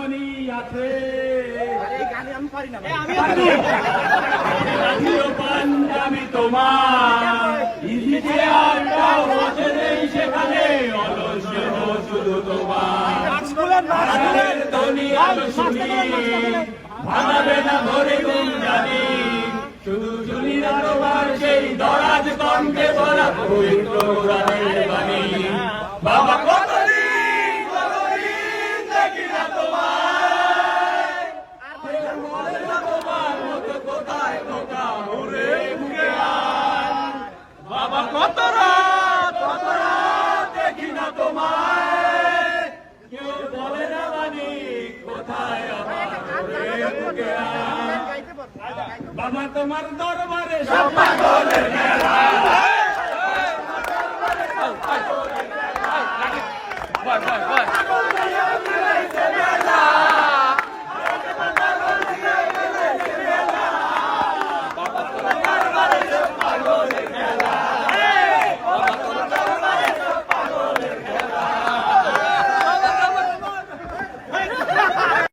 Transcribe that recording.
মনি আছে পাঞ্জাবি তোমার ইতিহাসটাও আছে নেই সেখানে অলস শুধু তোমার ধ্বনি আলো শুনি ভাঙাবে না ধরে গুম জানি শুধু শুনি না তোমার সেই দরাজ কণ্ঠে বলা পবিত্র কোরআনের বাণী বাবা কতদিন দেখি না তোমায় বলে না তোমার মতো কোথায় কোথা ঘুরে ঘুরে বাবা কত রাত দেখি না তোমায় কেউ বলে না মানি কোথায় আমার ঘুরে ঘুরে বাবা তোমার দরবারে সব পাগলের মেলা বয়